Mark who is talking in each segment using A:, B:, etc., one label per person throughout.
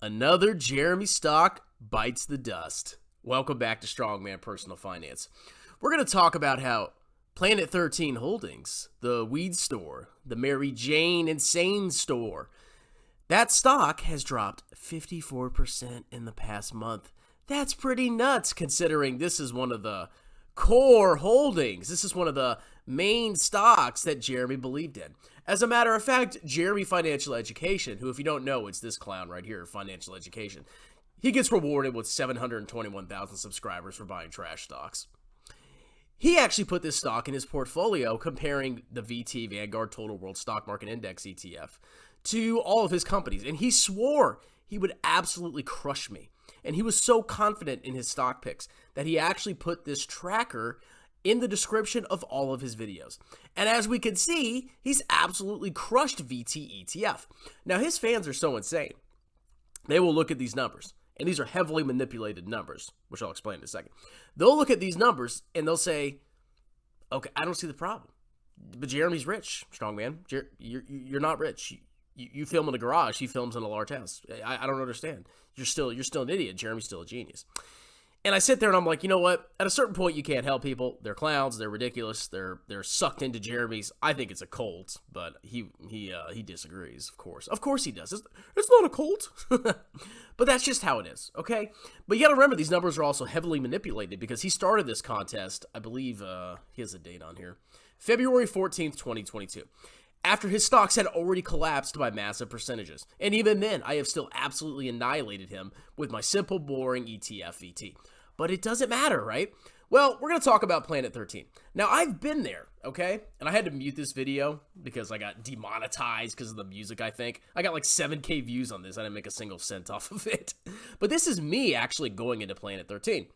A: Another Jeremy stock bites the dust. Welcome back to Strongman Personal Finance. We're going to talk about how Planet 13 Holdings, the weed store, the Mary Jane Insane store, that stock has dropped 54% in the past month. That's pretty nuts considering this is one of the core holdings. This is one of the main stocks that Jeremy believed in. As a matter of fact, Jeremy Financial Education, who if you don't know, it's this clown right here, Financial Education, he gets rewarded with 721,000 subscribers for buying trash stocks. He actually put this stock in his portfolio comparing the VT, Vanguard Total World Stock Market Index ETF, to all of his companies. And he swore he would absolutely crush me. And he was so confident in his stock picks that he actually put this tracker in the description of all of his videos. And as we can see, he's absolutely crushed VT ETF. Now, his fans are so insane. They will look at these numbers, and these are heavily manipulated numbers, which I'll explain in a second. They'll look at these numbers, and they'll say, okay, I don't see the problem. But Jeremy's rich, strongman. You're not rich. You film in a garage. He films in a large house. I don't understand. You're still an idiot. Jeremy's still a genius. And I sit there and I'm like, you know what? At a certain point, you can't help people. They're clowns. They're ridiculous. They're sucked into Jeremy's. I think it's a cult, but he disagrees. Of course he does. It's not a cult, but that's just how it is. Okay. But you got to remember these numbers are also heavily manipulated because he started this contest. I believe he has a date on here, February 14th, 2022. After his stocks had already collapsed by massive percentages. And even then, I have still absolutely annihilated him with my simple, boring ETF VT. But it doesn't matter, right? Well, we're going to talk about Planet 13. Now, I've been there, okay? And I had to mute this video because I got demonetized because of the music, I think. I got like 7K views on this. I didn't make a single cent off of it. But this is me actually going into Planet 13.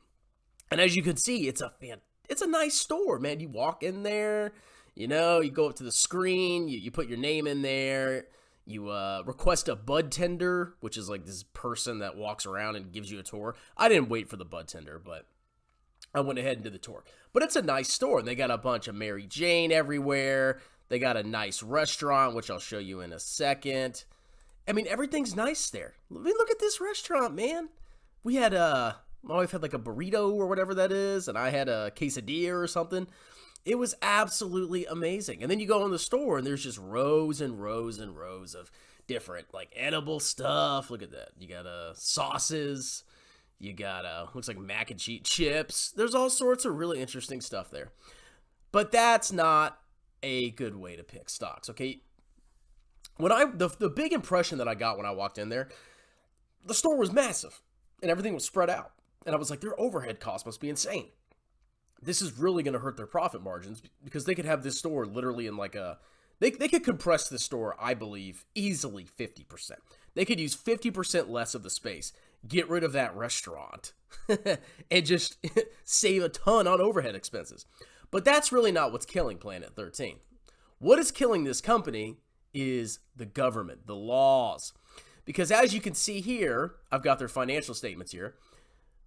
A: And as you can see, it's a nice store, man. You walk in there. You know, you go up to the screen, you put your name in there, you request a bud tender, which is like this person that walks around and gives you a tour. I didn't wait for the bud tender, but I went ahead and did the tour. But it's a nice store. They got a bunch of Mary Jane everywhere. They got a nice restaurant, which I'll show you in a second. I mean, everything's nice there. I mean, look at this restaurant, man. We had my wife had like a burrito or whatever that is, and I had a quesadilla or something. It was absolutely amazing. And then you go in the store and there's just rows and rows and rows of different like edible stuff. Look at that. You got sauces. You got looks like mac and cheese chips. There's all sorts of really interesting stuff there. But that's not a good way to pick stocks, okay? When the big impression that I got when I walked in there, the store was massive and everything was spread out. And I was like, their overhead costs must be insane. This is really going to hurt their profit margins because they could have this store literally in like they could compress this store, I believe, easily 50%. They could use 50% less of the space, get rid of that restaurant, and just save a ton on overhead expenses. But that's really not what's killing Planet 13. What is killing this company is the government, the laws. Because as you can see here, I've got their financial statements here.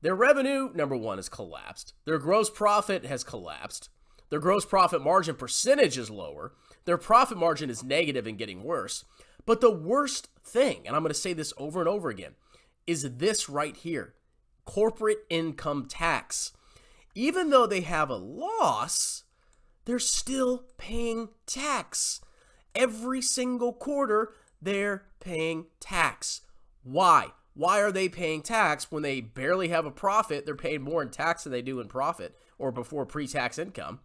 A: Their revenue, number one, has collapsed. Their gross profit has collapsed. Their gross profit margin percentage is lower. Their profit margin is negative and getting worse. But the worst thing, and I'm going to say this over and over again, is this right here, corporate income tax. Even though they have a loss, they're still paying tax. Every single quarter, they're paying tax. Why? Why are they paying tax when they barely have a profit? They're paying more in tax than they do in profit or before pre-tax income.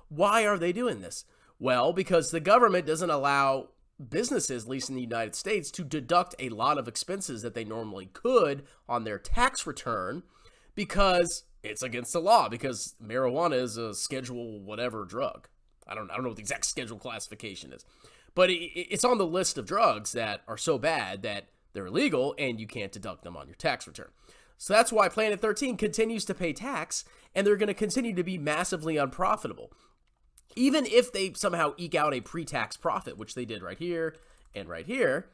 A: Why are they doing this? Well, because the government doesn't allow businesses, at least in the United States, to deduct a lot of expenses that they normally could on their tax return because it's against the law, because marijuana is a schedule whatever drug. I don't know what the exact schedule classification is, but it's on the list of drugs that are so bad that they're illegal and you can't deduct them on your tax return. So that's why Planet 13 continues to pay tax, and they're going to continue to be massively unprofitable. Even if they somehow eke out a pre-tax profit, which they did right here and right here,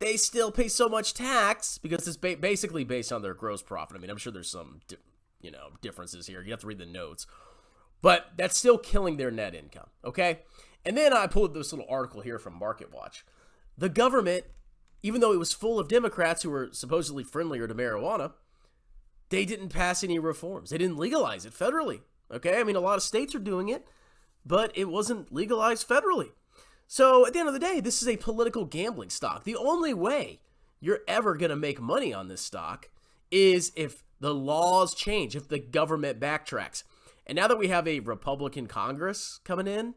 A: they still pay so much tax because it's basically based on their gross profit. I mean, I'm sure there's some differences here. You have to read the notes. But that's still killing their net income, okay? And then I pulled this little article here from MarketWatch. The government even though it was full of Democrats who were supposedly friendlier to marijuana, they didn't pass any reforms. They didn't legalize it federally. Okay, I mean, a lot of states are doing it, but it wasn't legalized federally. So at the end of the day, this is a political gambling stock. The only way you're ever going to make money on this stock is if the laws change, if the government backtracks. And now that we have a Republican Congress coming in,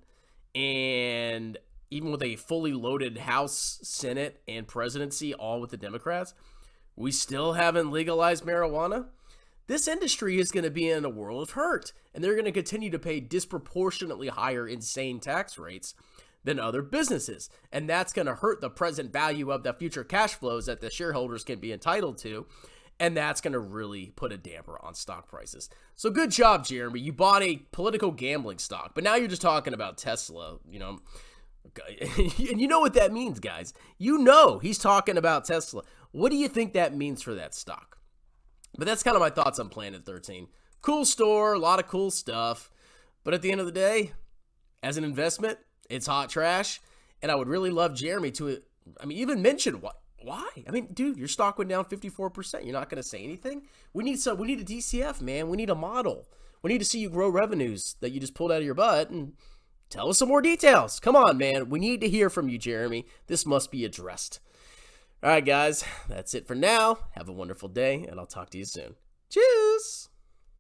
A: and even with a fully loaded House, Senate, and presidency, all with the Democrats, we still haven't legalized marijuana. This industry is going to be in a world of hurt, and they're going to continue to pay disproportionately higher insane tax rates than other businesses. And that's going to hurt the present value of the future cash flows that the shareholders can be entitled to. And that's going to really put a damper on stock prices. So good job, Jeremy. You bought a political gambling stock, but now you're just talking about Tesla, and you know what that means, guys. You know he's talking about Tesla. What do you think that means for that stock? But that's kind of my thoughts on Planet 13. Cool store, a lot of cool stuff. But at the end of the day, as an investment, it's hot trash. And I would really love Jeremy to, even mention why. Dude, your stock went down 54%. You're not going to say anything? We need a DCF, man. We need a model. We need to see you grow revenues that you just pulled out of your butt and tell us some more details. Come on, man. We need to hear from you, Jeremy. This must be addressed. All right, guys, that's it for now. Have a wonderful day, and I'll talk to you soon. Cheers!